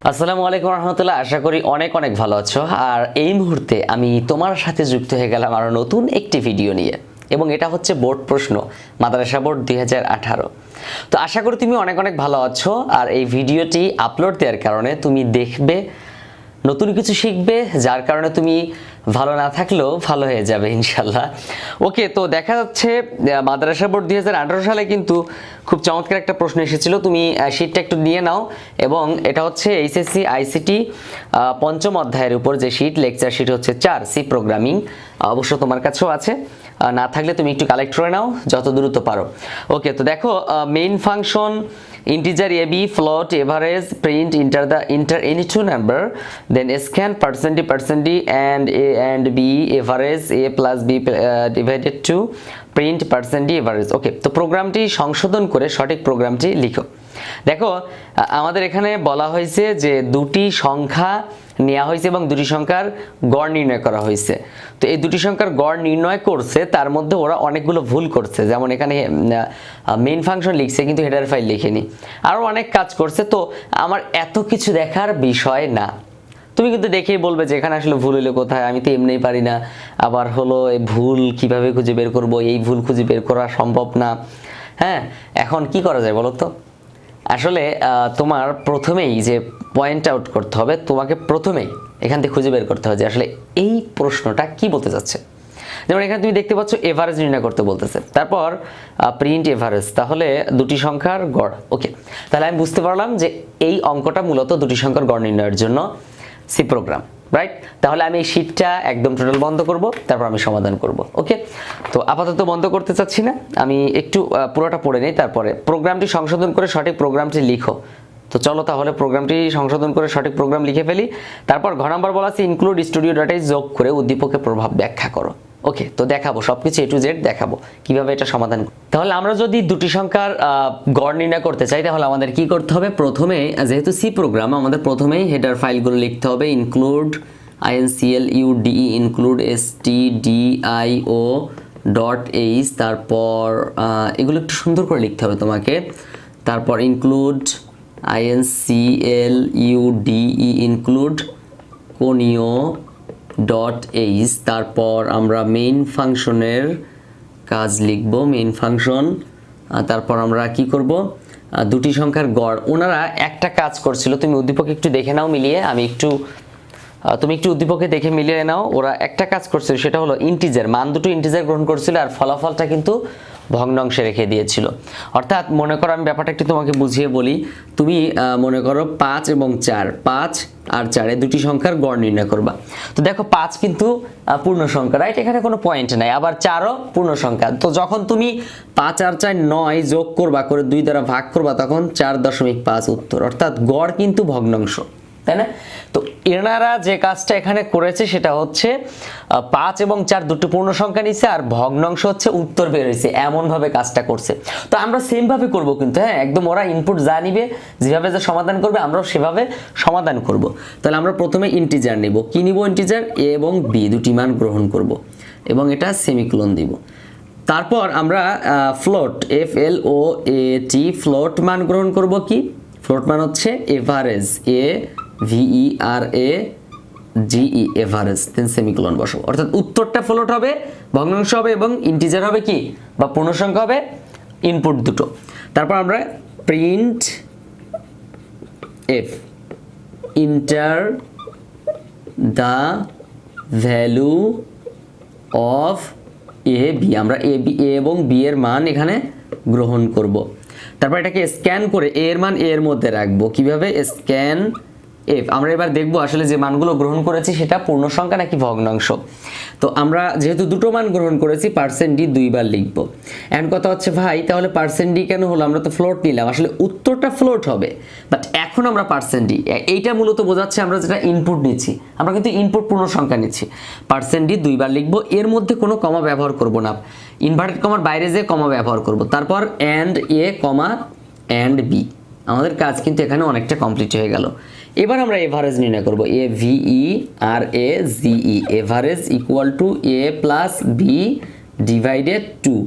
আসসালামু আলাইকুম রহমতুল্লাহ। আশা করি অনেক অনেক ভালো আছো। আর এই মুহূর্তে আমি তোমার সাথে যুক্ত হয়ে গেলাম আরও নতুন একটি ভিডিও নিয়ে, এবং এটা হচ্ছে বোর্ড প্রশ্ন, মাদ্রাসা বোর্ড 2018। তো আশা করি তুমি অনেক অনেক ভালো আছো। আর এই ভিডিওটি আপলোড দেওয়ার কারণে তুমি দেখবে, নতুন কিছু শিখবে, যার কারণে তুমি ভালো না থাকলেও ভালো হয়ে যাবে ইনশাল্লাহ। ওকে, তো দেখা যাচ্ছে মাদ্রাসা বোর্ড 2018 সালে কিন্তু খুব চমৎকার একটা প্রশ্ন এসেছিল। তুমি শীটটা একটু নিয়ে নাও, এবং এটা হচ্ছে HSC ICT পঞ্চম অধ্যায়ের উপর যে শীট, লেকচার শীট হচ্ছে 4, সি প্রোগ্রামিং। অবশ্য তোমার কাছেও আছে, না থাকলে তুমি একটু কালেক্ট করে নাও যত দ্রুত পারো। ওকে, তো দেখো main function, integer ab, float, average, print, enter any two number, then scan %d and a and b, average a plus b divided to print %d average। ওকে, তো প্রোগ্রামটি সংশোধন করে সঠিক প্রোগ্রামটি লিখো। দেখো আমাদের এখানে বলা হয়েছে যে দুটি সংখ্যা নেওয়া হয়েছে এবং দুটি সংখ্যার গড় নির্ণয় করা হয়েছে। তো এই দুটি সংখ্যার গড় নির্ণয় করছে, তার মধ্যে ওরা অনেকগুলো ভুল করছে। যেমন এখানে মেইন ফাংশন লিখছে কিন্তু হেডার ফাইল লিখেনি, আরও অনেক কাজ করছে। তো আমার এত কিছু দেখার বিষয় না, তুমি কিন্তু দেখেই বলবে যে এখানে আসলে ভুল হলো কোথায়, আমি তো এমনিই পারি না, আবার হলো এই ভুল কিভাবে খুঁজে বের করব, এই ভুল খুঁজে বের করা সম্ভব না। হ্যাঁ, এখন কি করা যায় বলো তো? আসলে তোমার প্রথমেই যে পয়েন্ট আউট করতে হবে, তোমাকে প্রথমেই এখান থেকে খুঁজে বের করতে হবে যে আসলে এই প্রশ্নটা কি বলতে যাচ্ছে। যেমন এখানে তুমি দেখতে পাচ্ছ এভারেজ নির্ণয় করতে বলতেছে, তারপর প্রিন্ট এভারেজ, তাহলে দুটি সংখ্যার গড়। ওকে, তাহলে আমি বুঝতে পারলাম যে এই অঙ্কটা মূলত দুটি সংখ্যার গড় নির্ণয়ের জন্য সি প্রোগ্রাম, রাইট? তাহলে আমি এই শীটটা একদম টোটাল বন্ধ করব, তারপর আমি সমাধান করব। ওকে, তো আপাতত বন্ধ করতে চাচ্ছি না, আমি একটু পুরোটা পড়ে নিই, তারপরে প্রোগ্রামটি সংশোধন করে সঠিক প্রোগ্রামটি লিখো। তো চলো তাহলে প্রোগ্রামটি সংশোধন করে সঠিক প্রোগ্রাম লিখে ফেলি। তারপর ঘ নম্বর বলা আছে ইনক্লুড স্টুডিও ডাটায় যোগ করে উদ্দীপকের প্রভাব ব্যাখ্যা করো। ওকে, তো দেখাবো সবকিছু A to Z দেখাবো কিভাবে এটা সমাধান। তাহলে আমরা যদি দুটি সংখ্যার গড় নির্ণয় করতে চাই, তাহলে আমাদের কি করতে হবে? প্রথমে যেহেতু সি প্রোগ্রাম, আমাদের প্রথমেই হেডার ফাইলগুলো লিখতে হবে। ইনক্লুড include ইনক্লুড stdio.h, তারপর এগুলো একটু সুন্দর করে লিখতে হবে তোমাকে। তারপর ইনক্লুড include ইনক্লুড কোনীয় .h, তারপর আমরা মেইন ফাংশনের কাজ লিখব, মেইন ফাংশন। তারপর আমরা কি করব? দুটি সংখ্যার গড়। ওনারা একটা কাজ করছিল, তুমি উদ্দীপক একটু দেখে নাও মিলিয়ে, তুমি একটু উদ্দীপকে দেখে মিলিয়ে নাও। ওরা একটা কাজ করছিল, সেটা হলো ইন্টিজার, মান দুটো ইন্টিজার গ্রহণ করছিল, আর ফলাফলটা কিন্তু ভগ্নাংশে রেখে দিয়েছিল। অর্থাৎ মনে করো, আমি ব্যাপারটা একটু তোমাকে বুঝিয়ে বলি। তুমি মনে করো 5 এবং 4, 5 আর 4 এই দুটি সংখ্যার গড় নির্ণয় করবা। তো দেখো 5 কিন্তু পূর্ণ সংখ্যা, রাইট? এখানে কোনো পয়েন্ট নাই। আবার 4ও পূর্ণ সংখ্যা। তো যখন তুমি 5 আর 4 9 যোগ করবা, করে 2 দ্বারা ভাগ করবা, তখন 4.5 উত্তর। অর্থাৎ গড় কিন্তু ভগ্নাংশ, তাই না? তো এনারা যে কাজটা এখানে করেছে সেটা হচ্ছে 5 এবং 4 দুটো পূর্ণ সংখ্যা নিচ্ছে, আর ভগ্নাংশ হচ্ছে উত্তর বের হয়েছে, এমনভাবে কাজটা করছে। তো আমরা সেমভাবে করব কিন্তু, হ্যাঁ, একদম ওরা ইনপুট যা নিবে, যেভাবে যা সমাধান করবে, আমরাও সেভাবে সমাধান করব। তাহলে আমরা প্রথমে ইন্টিজার নিব। কি নিব? ইন্টিজার a এবং b দুটি মান গ্রহণ করব, এবং এটা সেমিকোলন দিব। তারপর আমরা ফ্লোট, FLOAT, ফ্লোট মান গ্রহণ করব। কি ফ্লোট মান? হচ্ছে average, AVERAGE, average, then semicolon বসাবো। অর্থাৎ উত্তরটা ফ্লোট হবে, ভগ্নাংশ হবে, এবং ইন্টিজার হবে কি, বা পূর্ণ সংখ্যা হবে, ইনপুট দুটো। তারপর আমরা print F, enter the value of AB, আমরা A এবং B এর মান এখানে গ্রহণ করব। তারপর এটাকে স্ক্যান করে A এর মান A এর মধ্যে রাখবো। কিভাবে? Scan F। আমরা এবার দেখবো আসলে যে মানগুলো গ্রহণ করেছি সেটা পূর্ণ সংখ্যা নাকি ভগ্নাংশ। তো আমরা যেহেতু দুটো মান গ্রহণ করেছি, %d 2 বার লিখবো। এন্ড কথা হচ্ছে, ভাই তাহলে %d কেন হলো? আমরা তো ফ্লোট নিলাম, আসলে উত্তরটা ফ্লোট হবে, বাট এখন আমরা %d, এইটা মূলত বোঝাচ্ছে আমরা যেটা ইনপুট নিচ্ছি, আমরা কিন্তু ইনপুট পূর্ণ সংখ্যা নিচ্ছি। %d 2 বার লিখবো, এর মধ্যে কোনো কমা ব্যবহার করব না, ইনভার্টেড কমার বাইরে যে কমা ব্যবহার করব। তারপর and a, and b। আমাদের কাজ কিন্তু এখানে অনেকটা কমপ্লিট হয়ে গেল। এবার আমরা এভারেজ নির্ণয় করব। AVERAGE, average equal to a plus b divided 2,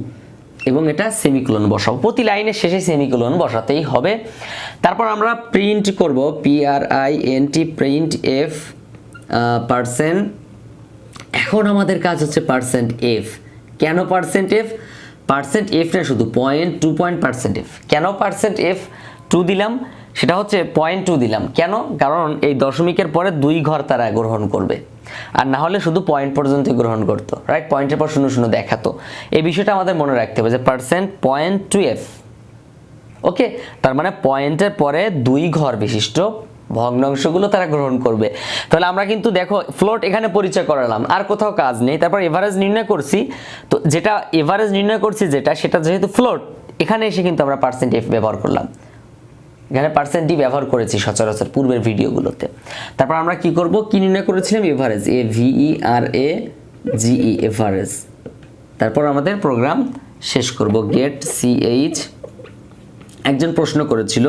এবং এটা সেমিকোলন বসাবো, প্রতি লাইনের শেষে সেমিকোলন বসাতেই হবে। তারপর আমরা প্রিন্ট করব PRINT প্রিন্ট F পার্সেন্ট। এখন আমাদের কাজ হচ্ছে %f। কেন %f? %f না শুধু 0.2 %f। কেন %f 2 দিলাম? সেটা হচ্ছে 0.2 দিলাম কেন? কারণ এই দশমিকের পরে 2 ঘর তারা গ্রহণ করবে, আর না হলে শুধু পয়েন্ট পর্যন্ত গ্রহণ করতো, রাইট? পয়েন্টের পর 0 দেখাতো। এই বিষয়টা আমাদের মনে রাখতে হবে যে %0.2f। ওকে, তার মানে পয়েন্টের পরে 2 ঘর বিশিষ্ট ভগ্নাংশগুলো তারা গ্রহণ করবে। তাহলে আমরা কিন্তু দেখো ফ্লোট এখানে পরিচয় করালাম, আর কোথাও কাজ নেই। তারপর এভারেজ নির্ণয় করছি, তো যেটা এভারেজ নির্ণয় করছি সেটা যেহেতু ফ্লোট, এখানে এসে কিন্তু আমরা %f ব্যবহার করলাম। এখানে %d ব্যবহার করেছি সচরাচর পূর্বের ভিডিওগুলোতে। তারপর আমরা কি করব, কি নির্ণয় করেছিলাম? Average, AVERAGE, average. তারপর আমাদের প্রোগ্রাম শেষ করব, গেট CH। একজন প্রশ্ন করেছিল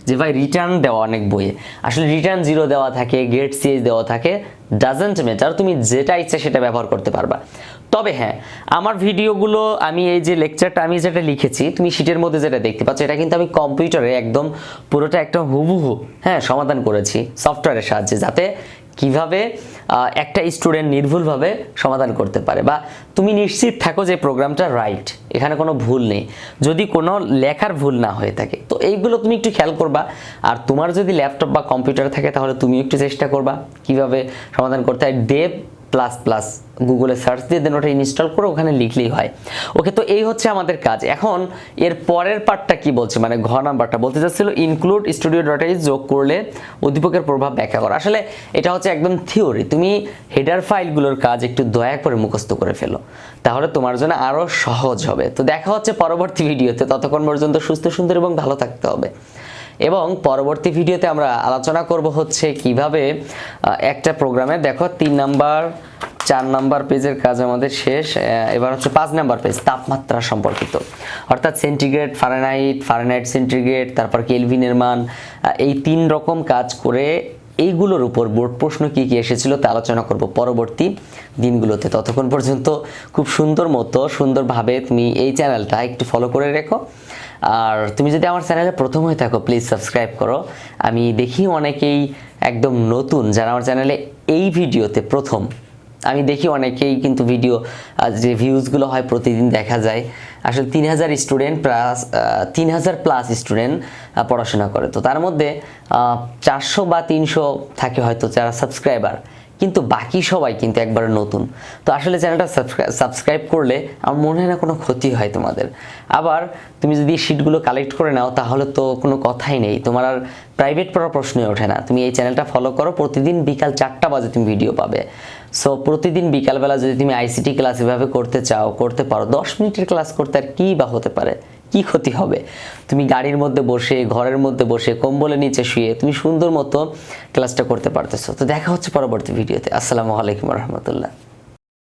যে ভাই রিটার্ন দেওয়া অনেক বইয়ে, আসলে রিটার্ন 0 দেওয়া থাকে, গেট CH দেওয়া থাকে, ডাজন্ট ম্যাটার, তুমি যেটা ইচ্ছে সেটা ব্যবহার করতে পারবা। তবে হ্যাঁ, আমার ভিডিওগুলো, আমি এই যে লেকচারটা আমি যেটা লিখেছি, তুমি শীটের মধ্যে যেটা দেখতে পাচ্ছ, এটা কিন্তু আমি কম্পিউটারে একদম পুরোটা একটা হুবহু সমাধান করেছি সফটওয়্যারের সাহায্যে, যাতে কিভাবে একটা স্টুডেন্ট নির্ভুলভাবে সমাধান করতে পারে, বা তুমি নিশ্চিত থাকো যে প্রোগ্রামটা রাইট, এখানে কোনো ভুল নেই, যদি কোনো লেখার ভুল না হয়ে থাকে। তো এইগুলো তুমি একটু খেয়াল করবা। আর তোমার যদি ল্যাপটপ বা কম্পিউটার থাকে তাহলে তুমি একটু চেষ্টা করবা কিভাবে সমাধান করতে হয়। ডেভ ++ গুগলে সার্চ দিয়ে দেন ওটা ইনস্টল করে ওখানে লিখলেই হয়। ওকে, তো এই হচ্ছে আমাদের কাজ। এখন এর পরের পার্টটা কি বলছে, মানে ঘ নাম্বারটা বলতে চাচ্ছিল ইনক্লুড studio.h যোগ করলে উদ্দীপকের প্রভাব ব্যাখ্যা করা। আসলে এটা হচ্ছে একদম থিওরি, তুমি হেডার ফাইলগুলোর কাজ একটু দয়া করে মুখস্থ করে ফেলো, তাহলে তোমার জন্য আরও সহজ হবে। তো দেখা হচ্ছে পরবর্তী ভিডিওতে, ততক্ষণ পর্যন্ত সুস্থ সুন্দর এবং ভালো থাকতে হবে। এবং পরবর্তী ভিডিওতে আমরা আলোচনা করব হচ্ছে কিভাবে একটা প্রোগ্রামে, দেখো 3 নাম্বার 4 নাম্বার পেজের কাজ আমাদের শেষ, এবার হচ্ছে 5 নাম্বার পেজ, তাপমাত্রা সম্পর্কিত, অর্থাৎ সেন্টিগ্রেড, ফারেনহাইট সেন্টিগ্রেড, তারপর কেলভিনের মান, এই 3 রকম কাজ করে এইগুলোর উপর বোর্ড প্রশ্ন কি কি এসেছিল তা আলোচনা করব পরবর্তী দিনগুলোতে। ততক্ষণ পর্যন্ত খুব সুন্দরভাবে তুমি এই চ্যানেলটা একটু ফলো করে রেখো। আর তুমি যদি আমার চ্যানেলে প্রথম হয়ে থাকো প্লিজ সাবস্ক্রাইব করো। আমি দেখি অনেকেই একদম নতুন যারা আমার চ্যানেলে এই ভিডিওতে প্রথম, আমি দেখি অনেকেই কিন্তু ভিডিও যে ভিউজগুলো হয় প্রতিদিন দেখা যায়, আসলে 3000 স্টুডেন্ট প্লাস 3000+ স্টুডেন্ট পড়াশোনা করে, তো তার মধ্যে 400 বা 300 থাকে হয়তো যারা সাবস্ক্রাইবার, কিন্তু বাকি সবাই কিন্তু একবারে নতুন। তো আসলে চ্যানেলটা সাবস্ক্রাইব করলে আমার মনে হয় না কোনো ক্ষতি হয় তোমাদের। আবার তুমি যদি শিটগুলো কালেক্ট করে নাও তাহলে তো কোনো কথাই নেই, তোমার আর প্রাইভেট পড়ার প্রশ্নই ওঠে না। তুমি এই চ্যানেলটা ফলো করো, প্রতিদিন বিকাল 4টা বাজে তুমি ভিডিও পাবে। সো প্রতিদিন বিকালবেলা যদি তুমি ICT ক্লাস এভাবে করতে চাও, করতে পারো। 10 মিনিটের ক্লাস করতে আর কী বা হতে পারে, কি ক্ষতি হবে? তুমি গাড়ির মধ্যে বসে, ঘরের মধ্যে বসে, কম্বলের নিচে শুয়ে তুমি সুন্দর মতো ক্লাসটা করতে পারতেছো। তো দেখা হচ্ছে পরবর্তী ভিডিওতে। আসসালামু আলাইকুম রহমতুল্লাহ।